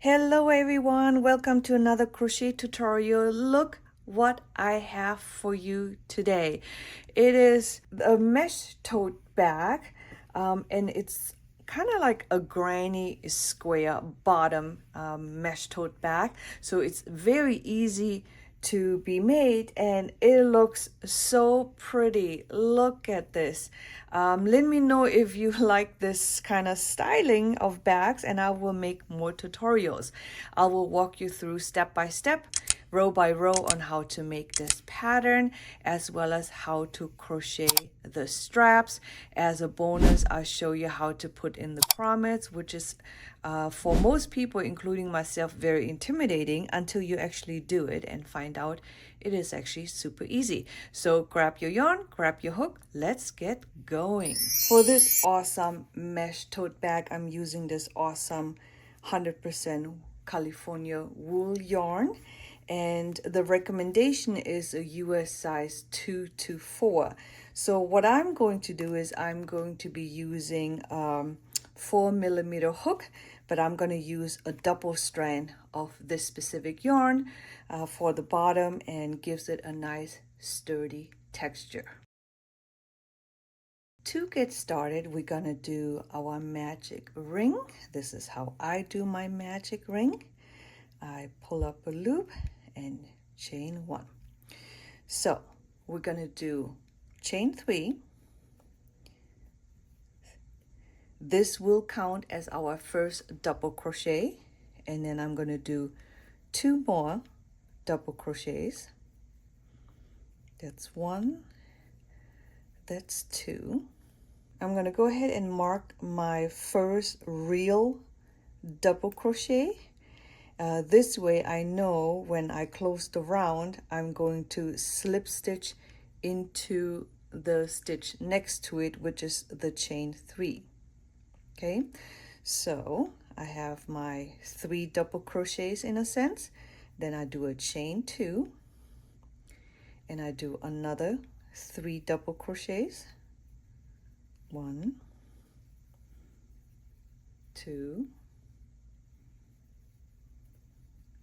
Hello everyone, welcome to another crochet tutorial. Look what I have for you today. It is a mesh tote bag, and it's kind of like a granny square bottom mesh tote bag. So it's very easy to be made and it looks so pretty. Look at this. Let me know if you like this kind of styling of bags and I will make more tutorials. I will walk you through step by step, row by row on how to make this pattern, as well as how to crochet the straps. As a bonus, I'll show you how to put in the grommets, which is for most people, including myself, very intimidating until you actually do it and find out it is actually super easy. So grab your yarn, grab your hook, let's get going. For this awesome mesh tote bag, I'm using this awesome 100% California wool yarn, and the recommendation is a US size 2 to 4. So what I'm going to do is I'm going to be using 4mm hook, but I'm going to use a double strand of this specific yarn for the bottom, and gives it a nice sturdy texture. To get started, we're gonna do our magic ring. This is how I do my magic ring. I pull up a loop and chain 1. So we're gonna do chain 3. This will count as our first double crochet, and then I'm gonna do 2 more double crochets. That's 1, that's 2. I'm gonna go ahead and mark my first real double crochet. This way I know when I close the round, I'm going to slip stitch into the stitch next to it, which is the chain 3. Okay, so I have my 3 double crochets in a sense. Then I do a chain 2, and I do another 3 double crochets. 1, 2,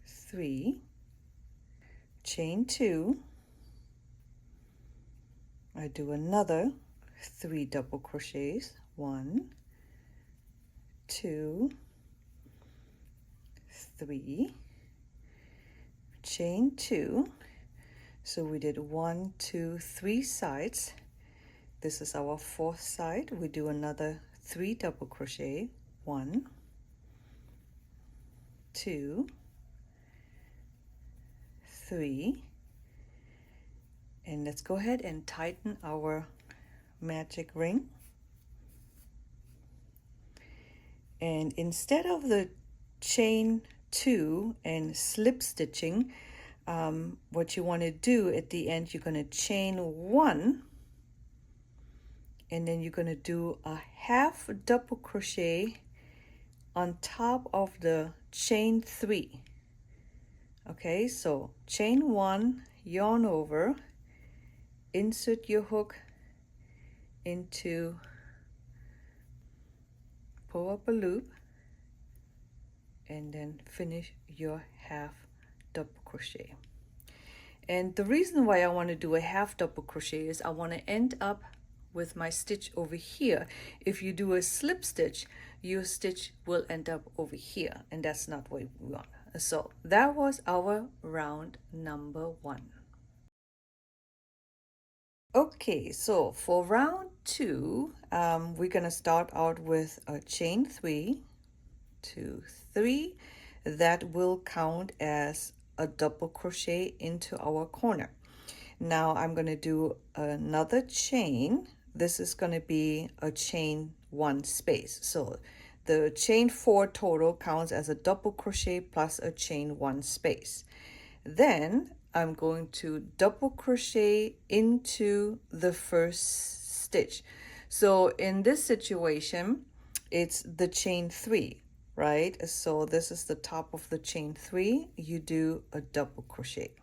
3, chain 2. I do another 3 double crochets. 1, 2, 3, chain 2. So we did 1, 2, 3 sides. This is our 4th side. We do another 3 double crochet. 1, 2, 3, and let's go ahead and tighten our magic ring. And instead of the chain 2 and slip stitching, what you want to do at the end, you're going to chain 1, and then you're going to do a half double crochet on top of the chain 3. Okay, so chain 1, yarn over, insert your hook into, pull up a loop, and then finish your half double crochet. And the reason why I want to do a half double crochet is I want to end up with my stitch over here. If you do a slip stitch, your stitch will end up over here, and that's not what we want. So that was our round number 1. Okay, so for round 2, we're gonna start out with a chain 3, 2, 3. That will count as a double crochet into our corner. Now I'm going to do another chain. This is going to be a chain 1 space. So the chain 4 total counts as a double crochet plus a chain 1 space. Then I'm going to double crochet into the first stitch. So in this situation, it's the chain 3. Right, so this is the top of the chain 3. You do a double crochet.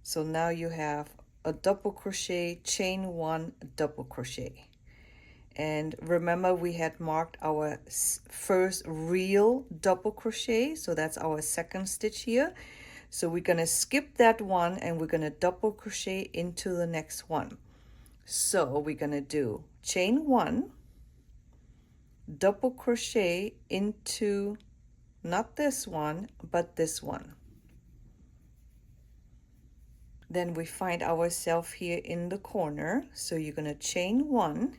So now you have a double crochet, chain 1, double crochet. And remember, we had marked our first real double crochet, so that's our second stitch here. So we're going to skip that one and we're going to double crochet into the next one. So we're going to do chain 1, double crochet into not this one but this one. Then we find ourselves here in the corner, so you're going to chain 1,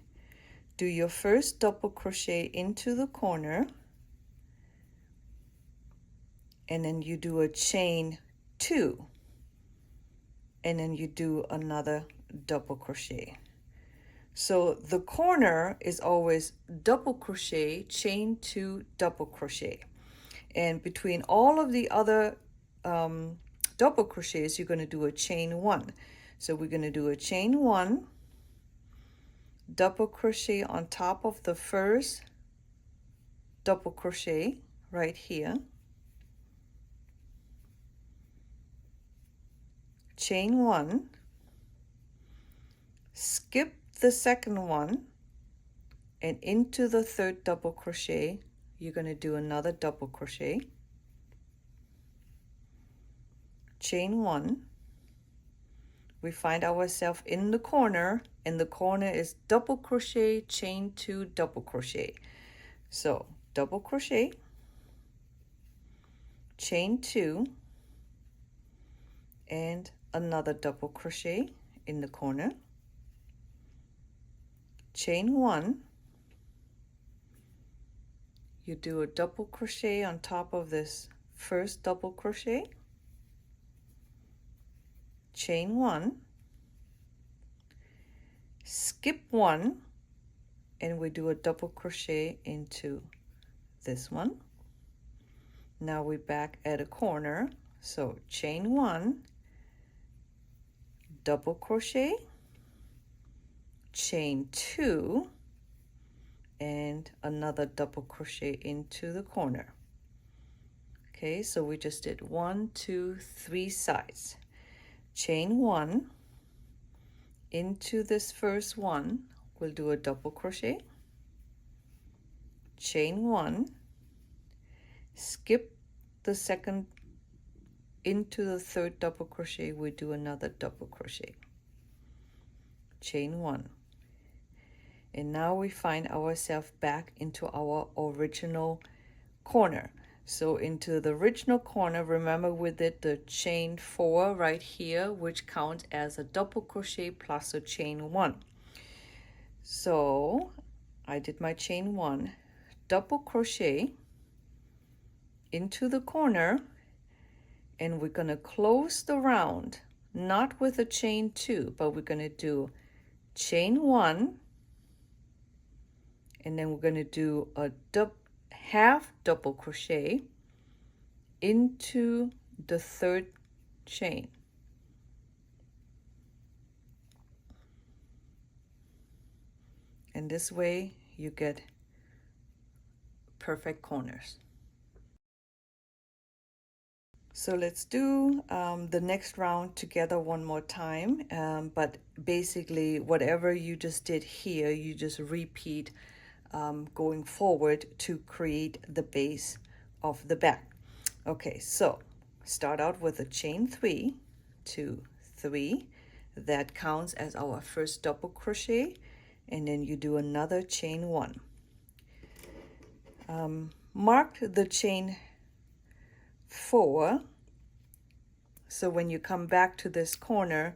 do your first double crochet into the corner, and then you do a chain 2, and then you do another double crochet. So the corner is always double crochet, chain 2, double crochet. And between all of the other double crochets, you're going to do a chain 1. So we're going to do a chain 1, double crochet on top of the first double crochet right here, chain 1, skip the second one, and into the third double crochet you're going to do another double crochet, chain 1. We find ourselves in the corner, and the corner is double crochet, chain 2, double crochet. So double crochet, chain 2, and another double crochet in the corner, chain 1. You do a double crochet on top of this first double crochet, chain 1, skip 1, and we do a double crochet into this one. Now we're back at a corner, so chain 1, double crochet, chain 2, and another double crochet into the corner. Okay, so we just did 1, 2, 3 sides. Chain 1 into this first one, we'll do a double crochet, chain 1, skip the second into the third double crochet, we do another double crochet, chain 1. And now we find ourselves back into our original corner. So into the original corner, remember we did the chain 4 right here, which counts as a double crochet plus a chain 1. So I did my chain 1, double crochet into the corner, and we're going to close the round, not with a chain 2, but we're going to do chain 1, and then we're going to do a half double crochet into the third chain. And this way you get perfect corners. So let's do the next round together one more time, but basically whatever you just did here, you just repeat going forward to create the base of the bag. Okay, so start out with a chain 3, 2, 3. That counts as our first double crochet, and then you do another chain 1. Mark the chain 4, so when you come back to this corner,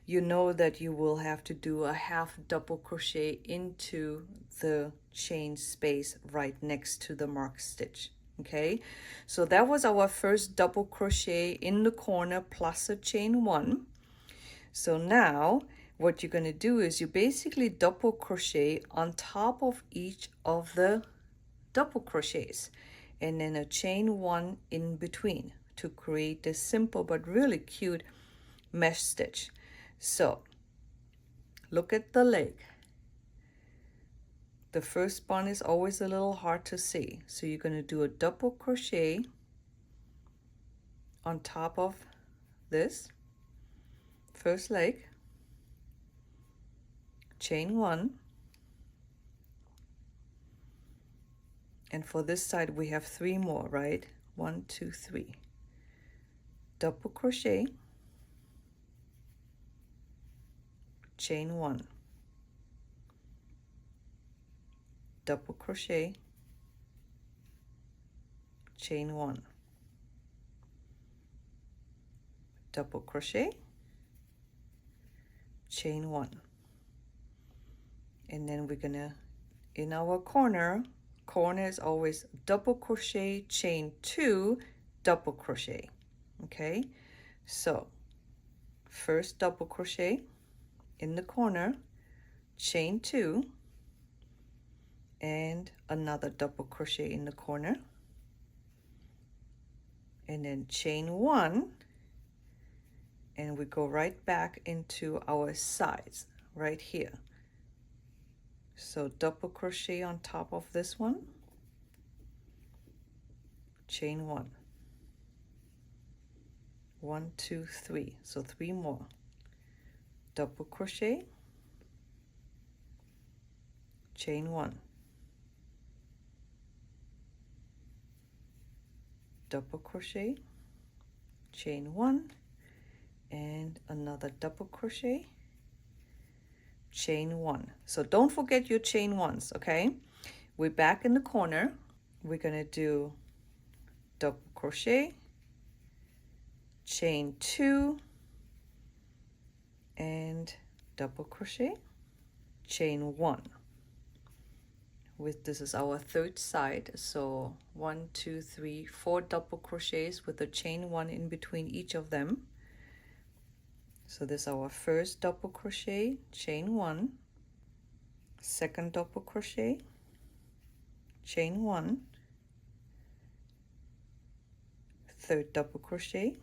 you know that you will have to do a half double crochet into the chain space right next to the marked stitch. Okay, so that was our first double crochet in the corner plus a chain 1. So now what you're going to do is you basically double crochet on top of each of the double crochets, and then a chain 1 in between to create this simple but really cute mesh stitch. So look at the leg. The first one is always a little hard to see, so you're going to do a double crochet on top of this first leg, chain 1, And for this side we have 3 more, right? 1, 2, 3. Double crochet, chain 1, double crochet, chain 1, double crochet, chain 1. And then we're gonna, in our corner is always double crochet, chain 2, double crochet. Okay, so first double crochet in the corner, chain 2, and another double crochet in the corner, and then chain 1, and we go right back into our sides right here. So double crochet on top of this one, chain 1, 1, 2, 3, so 3 more, double crochet, chain 1, double crochet, chain 1, and another double crochet, chain 1. So don't forget your chain 1s, okay? We're back in the corner. We're gonna do double crochet, chain 2, and double crochet, chain 1. This is our third side, so 1, 2, 3, 4 double crochets with a chain 1 in between each of them. So this is our first double crochet, chain 1, second double crochet, chain 1, third double crochet,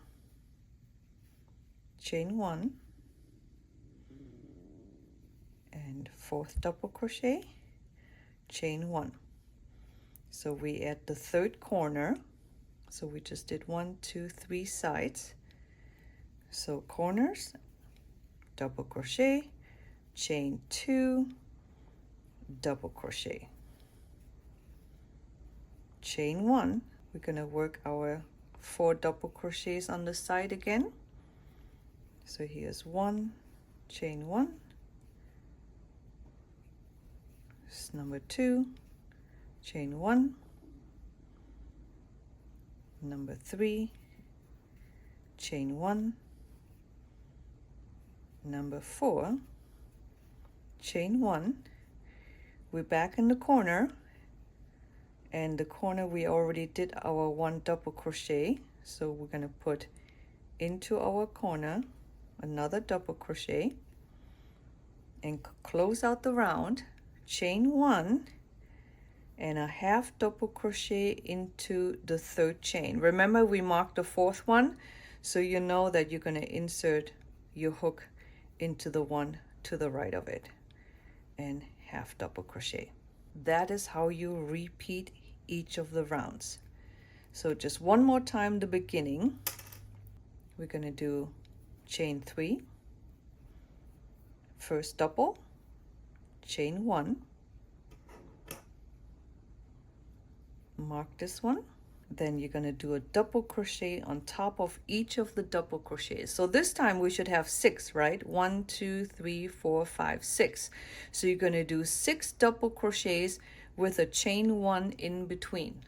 chain 1, and fourth double crochet, chain 1. So we at the third corner, so we just did 1, 2, 3 sides. So corners, double crochet, chain 2, double crochet, chain 1. We're gonna work our 4 double crochets on the side again. So here's 1, chain 1, this is number 2, chain 1, number 3, chain 1, number 4, chain 1. We're back in the corner, and the corner we already did our 1 double crochet, so we're going to put into our corner another double crochet and close out the round, chain 1, and a half double crochet into the third chain. Remember, we marked the 4th one, so you know that you're going to insert your hook into the one to the right of it, and half double crochet. That is how you repeat each of the rounds. So just one more time, the beginning. We're going to do chain 3, first double, chain 1, mark this one, then you're going to do a double crochet on top of each of the double crochets. So this time we should have 6, right? 1, 2, 3, 4, 5, 6. So you're going to do 6 double crochets with a chain 1 in between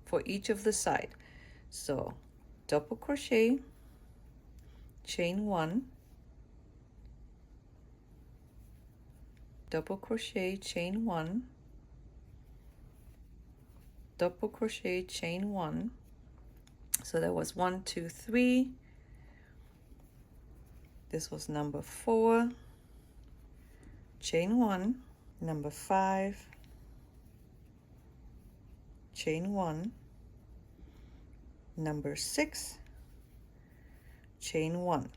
for each of the side. So double crochet, chain 1, double crochet, chain 1, double crochet, chain 1. So that was 1, 2, 3. This was number 4, chain 1, number 5, chain 1, number 6, chain 1.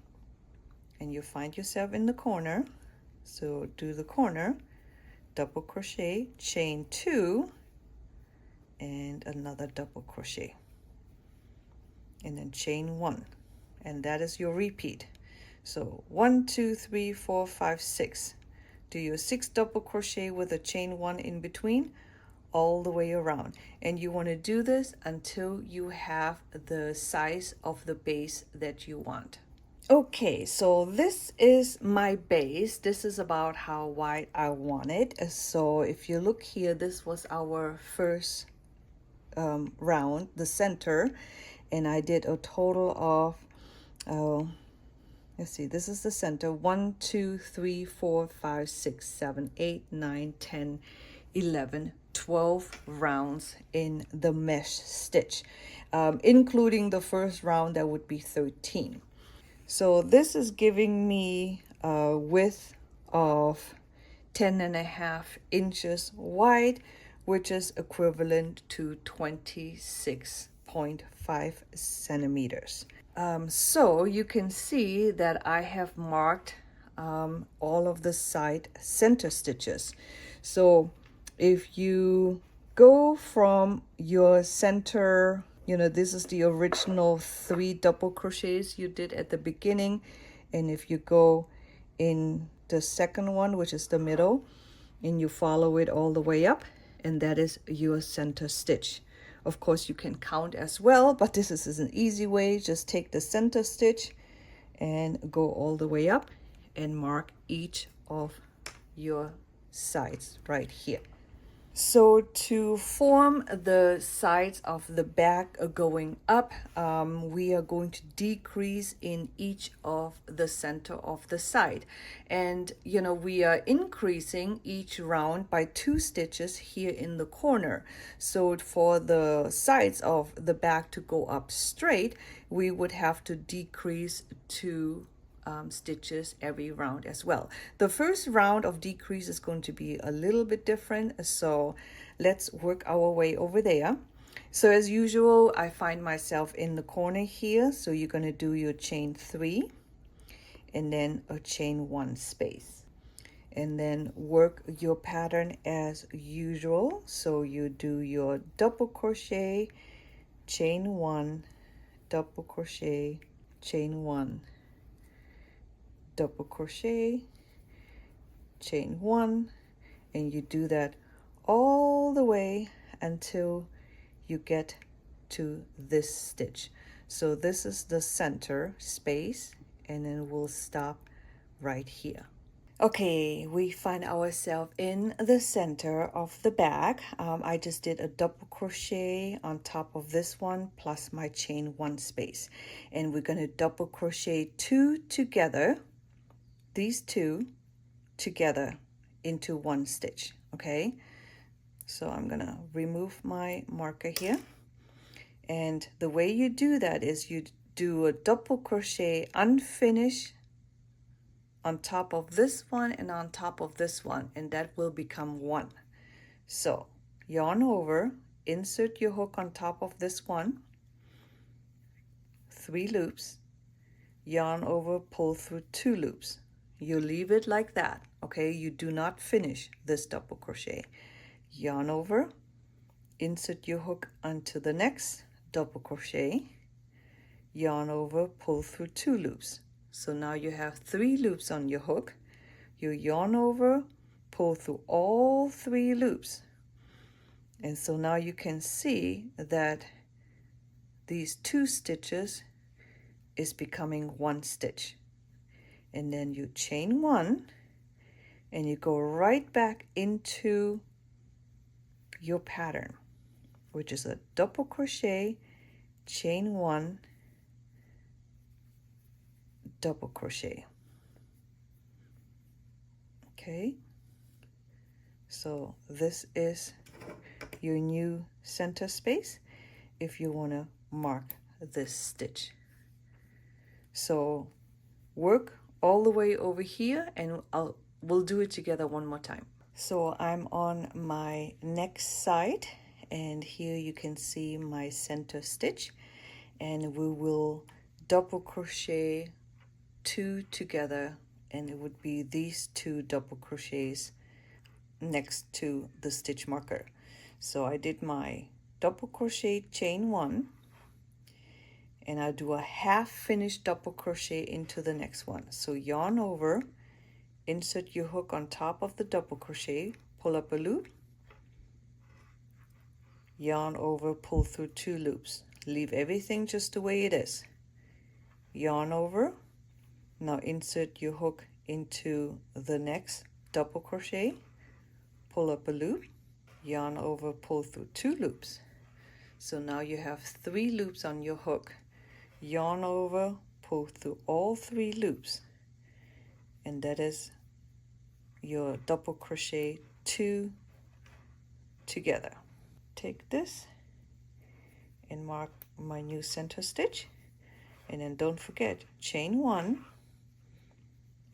And you find yourself in the corner, so do the corner, double crochet, chain 2, and another double crochet, and then chain 1, and that is your repeat. So 1, 2, 3, 4, 5, 6. Do your 6 double crochet with a chain 1 in between, all the way around. And you want to do this until you have the size of the base that you want. Okay, so this is my base. This is about how wide I want it. So if you look here, this was our first round, the center, and I did a total of, let's see, this is the center, 1, 2, 3, 4, 5, 6, 7, 8, 9, 10, 11, 12 rounds in the mesh stitch, including the first round, that would be 13. So this is giving me a width of 10.5 inches wide, which is equivalent to 26.5 centimeters. So you can see that I have marked all of the side center stitches. So if you go from your center, this is the original 3 double crochets you did at the beginning, and if you go in the second one, which is the middle, and you follow it all the way up, and that is your center stitch. Of course, you can count as well, but this is an easy way. Just take the center stitch and go all the way up and mark each of your sides right here. So to form the sides of the bag going up, we are going to decrease in each of the center of the side. And, we are increasing each round by 2 stitches here in the corner. So for the sides of the bag to go up straight, we would have to decrease 2 stitches every round as well. The first round of decrease is going to be a little bit different, so let's work our way over there. So as usual, I find myself in the corner here, so you're going to do your chain 3 and then a chain 1 space, and then work your pattern as usual. So you do your double crochet, chain 1, double crochet, chain 1, double crochet, chain 1, and you do that all the way until you get to this stitch. So this is the center space, and then we'll stop right here. Okay, we find ourselves in the center of the bag. I just did a double crochet on top of this one plus my chain 1 space, and we're going to double crochet 2 together, these 2 together into 1 stitch. Okay, so I'm gonna remove my marker here, and the way you do that is you do a double crochet unfinished on top of this one and on top of this one, and that will become 1. So yarn over, insert your hook on top of this one, 3 loops, yarn over, pull through 2 loops. You leave it like that. Okay, you do not finish this double crochet. Yarn over, insert your hook onto the next double crochet, yarn over, pull through 2 loops. So now you have 3 loops on your hook. You yarn over, pull through all 3 loops, and so now you can see that these 2 stitches is becoming 1 stitch, and then you chain 1 and you go right back into your pattern, which is a double crochet, chain 1, double crochet. Okay, so this is your new center space if you want to mark this stitch. So work all the way over here, and we'll do it together one more time. So I'm on my next side, and here you can see my center stitch, and we will double crochet 2 together, and it would be these 2 double crochets next to the stitch marker. So I did my double crochet, chain 1, and I do a half finished double crochet into the next one. So yarn over, insert your hook on top of the double crochet, pull up a loop, yarn over, pull through 2 loops. Leave everything just the way it is. Yarn over. Now insert your hook into the next double crochet, pull up a loop, yarn over, pull through 2 loops. So now you have 3 loops on your hook. Yarn over, pull through all 3 loops, and that is your double crochet 2 together. Take this and mark my new center stitch, and then don't forget, chain 1,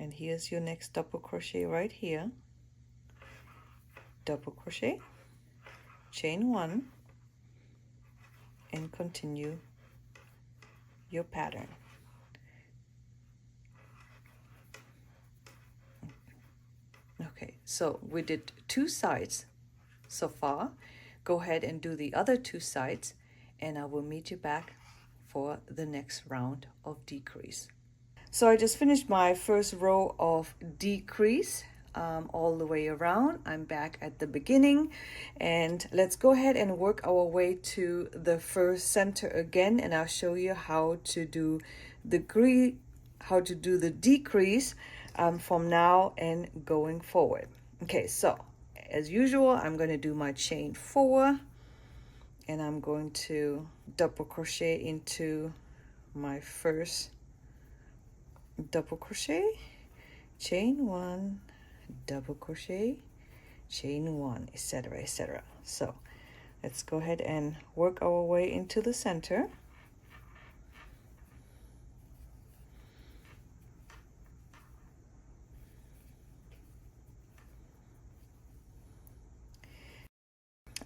and here's your next double crochet right here. Double crochet, chain 1, and continue your pattern. Okay, so we did 2 sides so far. Go ahead and do the other 2 sides, and I will meet you back for the next round of decrease. So I just finished my first row of decrease all the way around. I'm back at the beginning, and let's go ahead and work our way to the first center again, and I'll show you how to do the decrease from now and going forward. Okay, so as usual, I'm going to do my chain 4, and I'm going to double crochet into my first double crochet, chain 1, double crochet, chain 1, etc., etc. So let's go ahead and work our way into the center.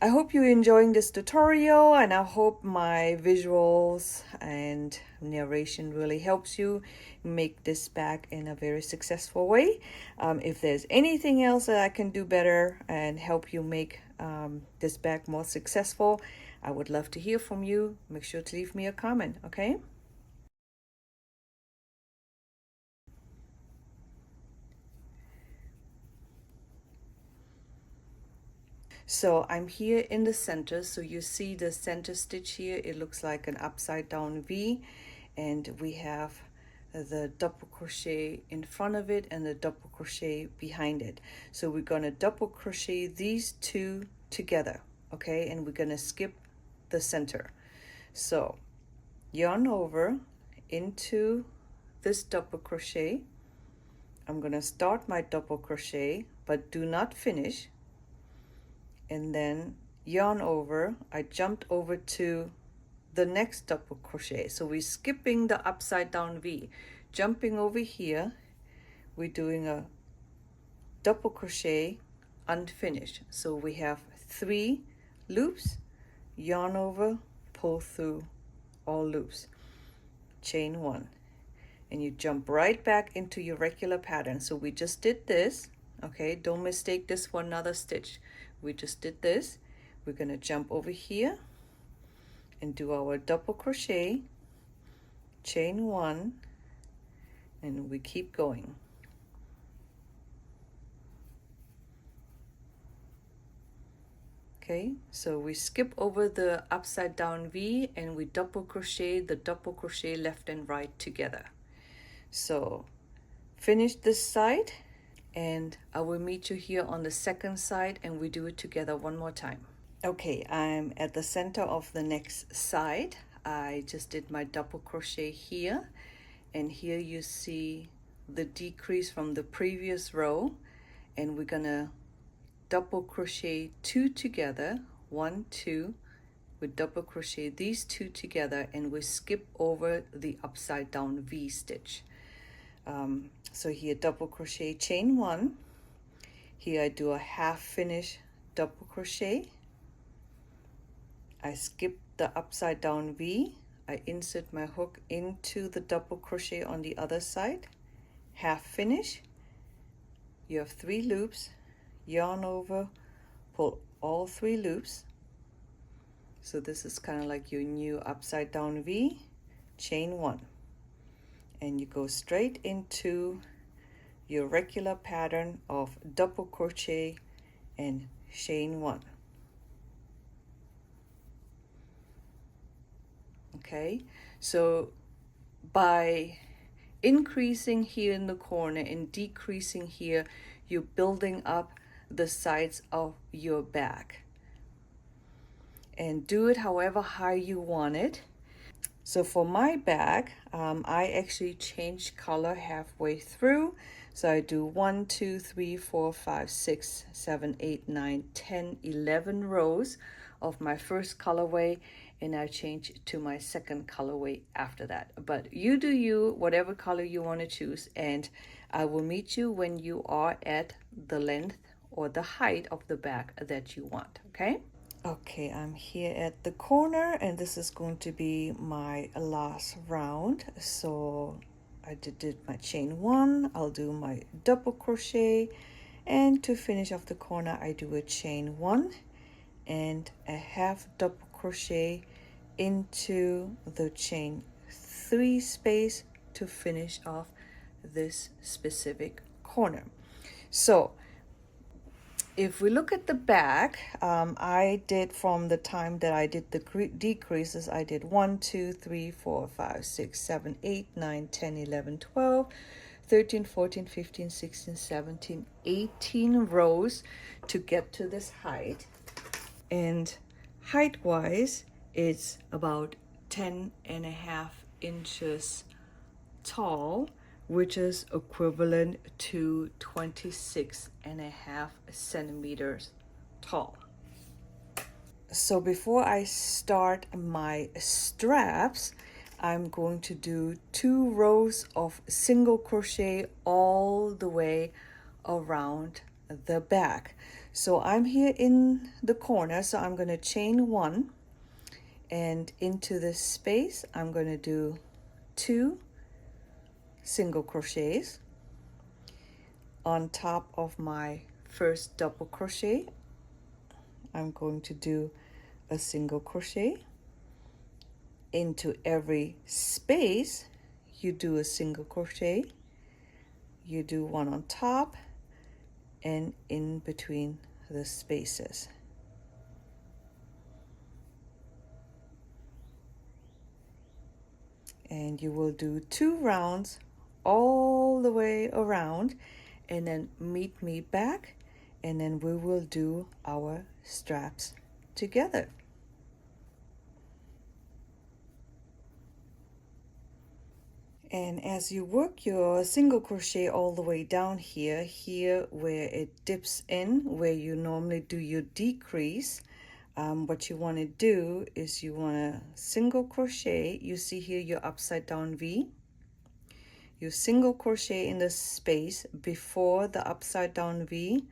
I hope you're enjoying this tutorial, and I hope my visuals and narration really helps you make this bag in a very successful way. If there's anything else that I can do better and help you make this bag more successful, I would love to hear from you. Make sure to leave me a comment, okay? So I'm here in the center, so you see the center stitch here. It looks like an upside down V, and we have the double crochet in front of it and the double crochet behind it. So we're going to double crochet these 2 together, okay, and we're going to skip the center. So yarn over into this double crochet. I'm going to start my double crochet, but do not finish, and then yarn over. I jumped over to the next double crochet, so we're skipping the upside down V, jumping over here. We're doing a double crochet unfinished, so we have 3 loops, yarn over, pull through all loops, chain 1, and you jump right back into your regular pattern. So we just did this, okay, don't mistake this for another stitch. We just did this. We're going to jump over here and do our double crochet, chain 1, and we keep going. Okay, so we skip over the upside down V and we double crochet the double crochet left and right together. So finish this side, and I will meet you here on the second side, and we do it together one more time. Okay, I'm at the center of the next side. I just did my double crochet here, and here you see the decrease from the previous row, and we're gonna double crochet 2 together, 1, 2, we double crochet these 2 together, and we skip over the upside down V stitch. So here double crochet, chain 1, here I do a half finish double crochet, I skip the upside down V, I insert my hook into the double crochet on the other side, half finish, you have 3 loops, yarn over, pull all 3 loops, so this is kind of like your new upside down V, chain 1, and you go straight into your regular pattern of double crochet and chain 1. Okay, so by increasing here in the corner and decreasing here, you're building up the sides of your bag. And do it however high you want it. So for my bag, I actually change color halfway through. So I do 1, 2, 3, 4, 5, 6, 7, 8, 9, 10, 11 rows of my first colorway, and I change to my second colorway after that. But you do you, whatever color you want to choose, and I will meet you when you are at the length or the height of the bag that you want, okay? Okay, I'm here at the corner, and this is going to be my last round. So I did my chain one, I'll do my double crochet, and to finish off the corner I do a chain one and a half double crochet into the chain three space to finish off this specific corner. So if we look at the back, I did, from the time that I did the decreases, I did 1, 2, 3, 4, 5, 6, 7, 8, 9, 10, 11, 12, 13, 14, 15, 16, 17, 18 rows to get to this height. And height wise, it's about 10.5 inches tall, which is equivalent to 26.5 centimeters tall. So before I start my straps, I'm going to do 2 rows of single crochet all the way around the back. So I'm here in the corner, so I'm going to chain 1, and into this space I'm going to do 2 single crochets on top of my first double crochet. I'm going to do a single crochet. Into every space you do a single crochet, you do one on top and in between the spaces. And you will do 2 rounds all the way around, and then meet me back, and then we will do our straps together. And as you work your single crochet all the way down here where it dips in, where you normally do your decrease, what you want to do is you want to single crochet. You see here your upside down V. You single crochet in the space before the upside down V.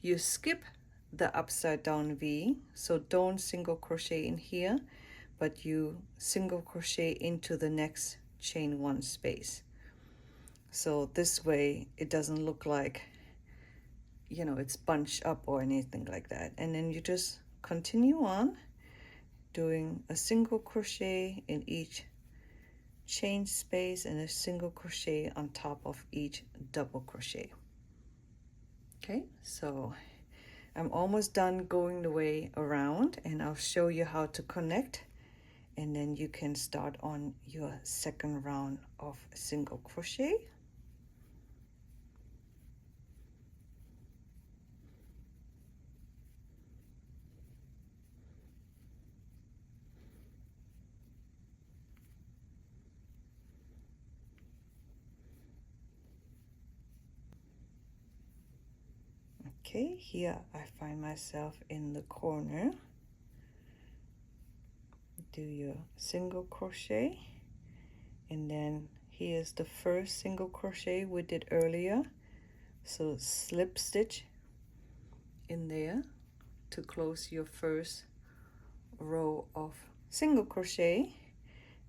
You skip the upside down V, so don't single crochet in here, but you single crochet into the next chain 1 space. So this way it doesn't look like, you know, it's bunched up or anything like that. And then you just continue on doing a single crochet in each chain space and a single crochet on top of each double crochet. Okay, so I'm almost done going the way around, and I'll show you how to connect, and then you can start on your second round of single crochet. Okay, here I find myself in the corner. Do your single crochet, and then here's the first single crochet we did earlier. So slip stitch in there to close your first row of single crochet,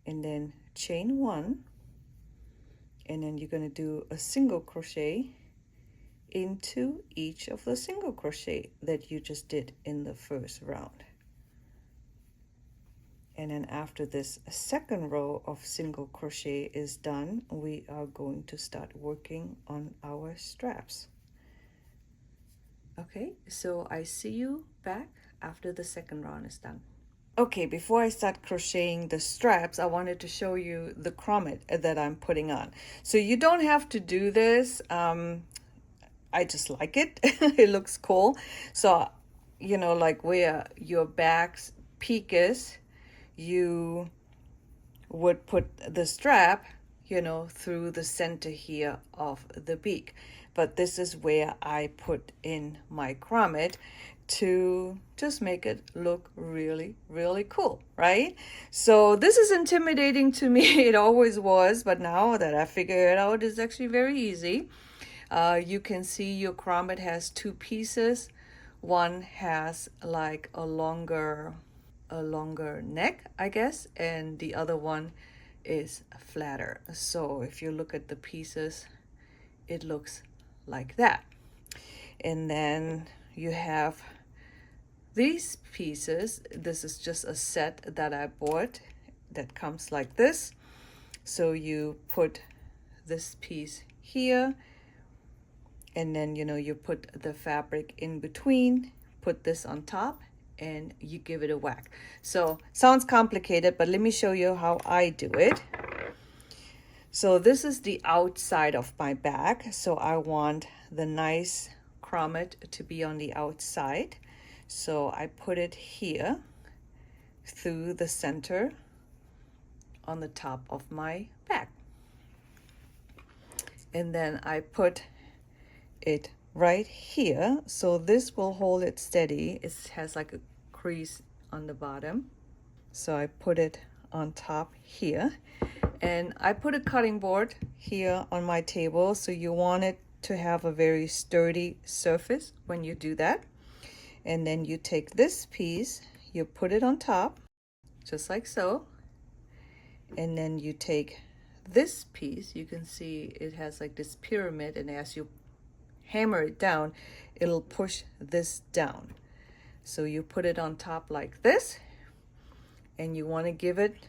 and then chain 1, and then you're going to do a single crochet into each of the single crochet that you just did in the first round. And then after this second row of single crochet is done, we are going to start working on our straps. Okay, so I see you back after the second round is done. Okay, before I start crocheting the straps, I wanted to show you the grommet that I'm putting on. So you don't have to do this. I just like it. It looks cool. So, you know, like where your back's peak is, you would put the strap, you know, through the center here of the beak. But this is where I put in my grommet to just make it look really, really cool, right? So this is intimidating to me. It always was, but now that I figure it out, it's actually very easy. You can see your grommet has two pieces. One has like a longer neck, I guess, and the other one is flatter. So if you look at the pieces, it looks like that. And then you have these pieces. This is just a set that I bought that comes like this. So you put this piece here, and then, you know, you put the fabric in between, put this on top, and you give it a whack. So sounds complicated, but let me show you how I do it. So this is the outside of my bag. So I want the nice grommet to be on the outside. So I put it here through the center on the top of my bag. And then I put it right here, so this will hold it steady. It has like a crease on the bottom, so I put it on top here, and I put a cutting board here on my table, so you want it to have a very sturdy surface when you do that. And then you take this piece, you put it on top just like so, and then you take this piece. You can see it has like this pyramid, and as you hammer it down, it'll push this down. So you put it on top like this, and you want to give it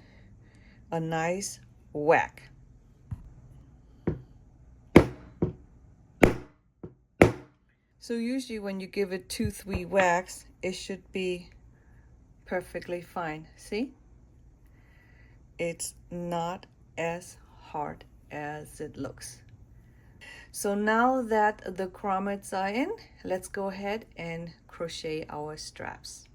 a nice whack. So usually when you give it 2-3 whacks, it should be perfectly fine. See? It's not as hard as it looks. So now that the grommets are in, let's go ahead and crochet our straps.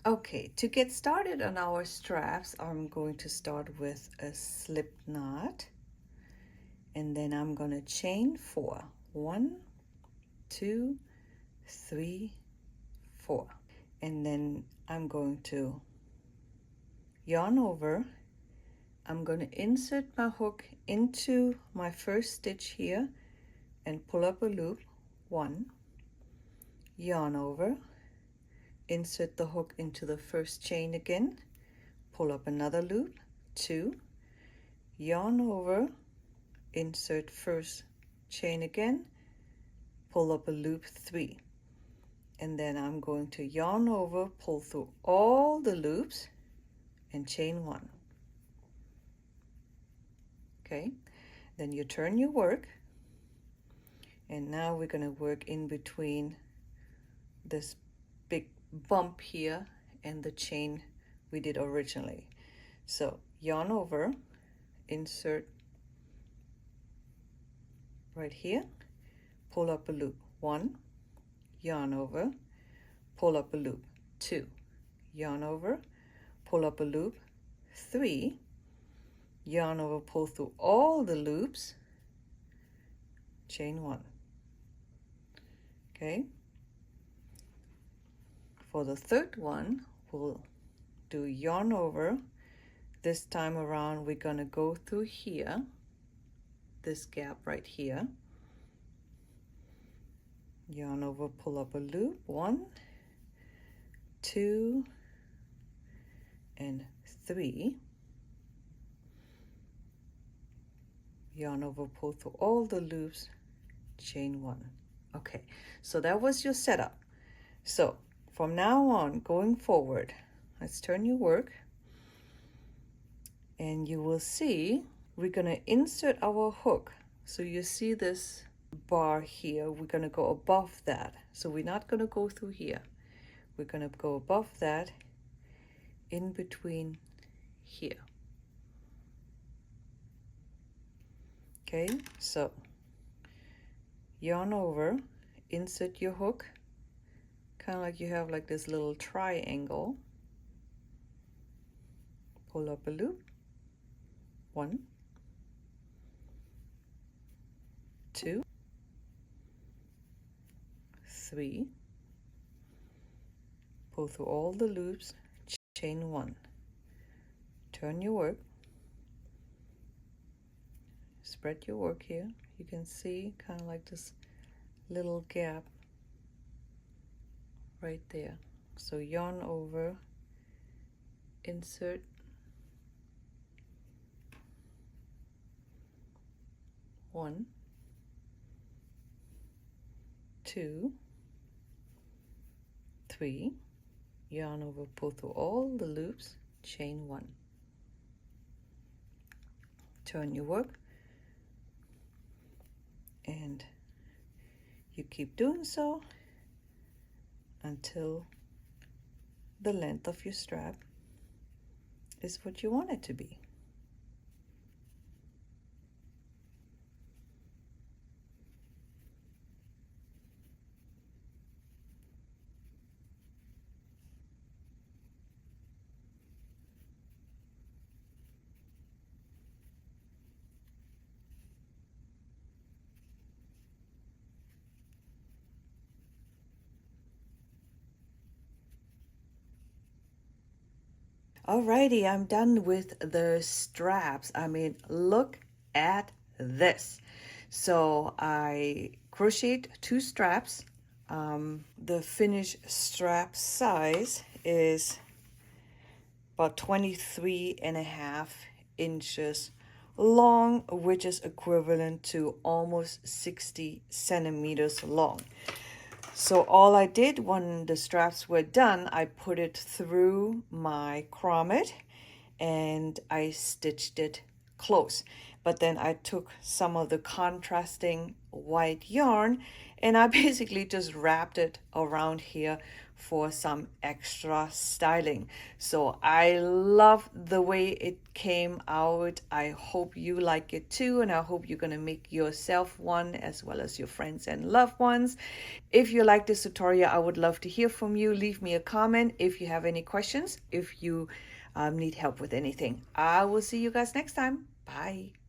Okay, to get started on our straps, I'm going to start with a slip knot, and then I'm going to chain 4. 1, 2, 3, 4. And then I'm going to yarn over. I'm going to insert my hook into my first stitch here and pull up a loop. 1, yarn over, insert the hook into the first chain again, pull up another loop. 2, yarn over, insert first chain again, pull up a loop. 3, and then I'm going to yarn over, pull through all the loops, and chain 1. Okay, then you turn your work, and now we're going to work in between this big bump here and the chain we did originally. So yarn over, insert right here, pull up a loop. 1, yarn over, pull up a loop. 2, yarn over, pull up a loop. 3, yarn over, pull through all the loops, chain 1. Okay, for the third one, we'll do yarn over. This time around, we're going to go through here, this gap right here. Yarn over, pull up a loop. 1, 2, and 3. Yarn over, pull through all the loops, chain 1. Okay, so that was your setup. So from now on, going forward, let's turn your work, and you will see we're going to insert our hook. So you see this bar here, we're going to go above that. So we're not going to go through here. we're going to go above that in between here. Okay, so yarn over, insert your hook, kind of like you have like this little triangle. Pull up a loop, 1, 2, 3, pull through all the loops, chain 1, turn your work, spread your work here. You can see kind of like this little gap right there. So yarn over, insert, 1, 2, 3, yarn over, pull through all the loops, chain 1, turn your work, and you keep doing so until the length of your strap is what you want it to be. Alrighty, I'm done with the straps. I mean, look at this. So I crocheted 2 straps. The finished strap size is about 23.5 inches long, which is equivalent to almost 60 centimeters long. So all I did when the straps were done, I put it through my Grommet and I stitched it close. But then I took some of the contrasting white yarn and I basically just wrapped it around here for some extra styling. So I love the way it came out. I hope you like it too, and I hope you're gonna make yourself one as well as your friends and loved ones. If you like this tutorial, I would love to hear from you. Leave me a comment if you have any questions, if you need help with anything. I will see you guys next time. Bye.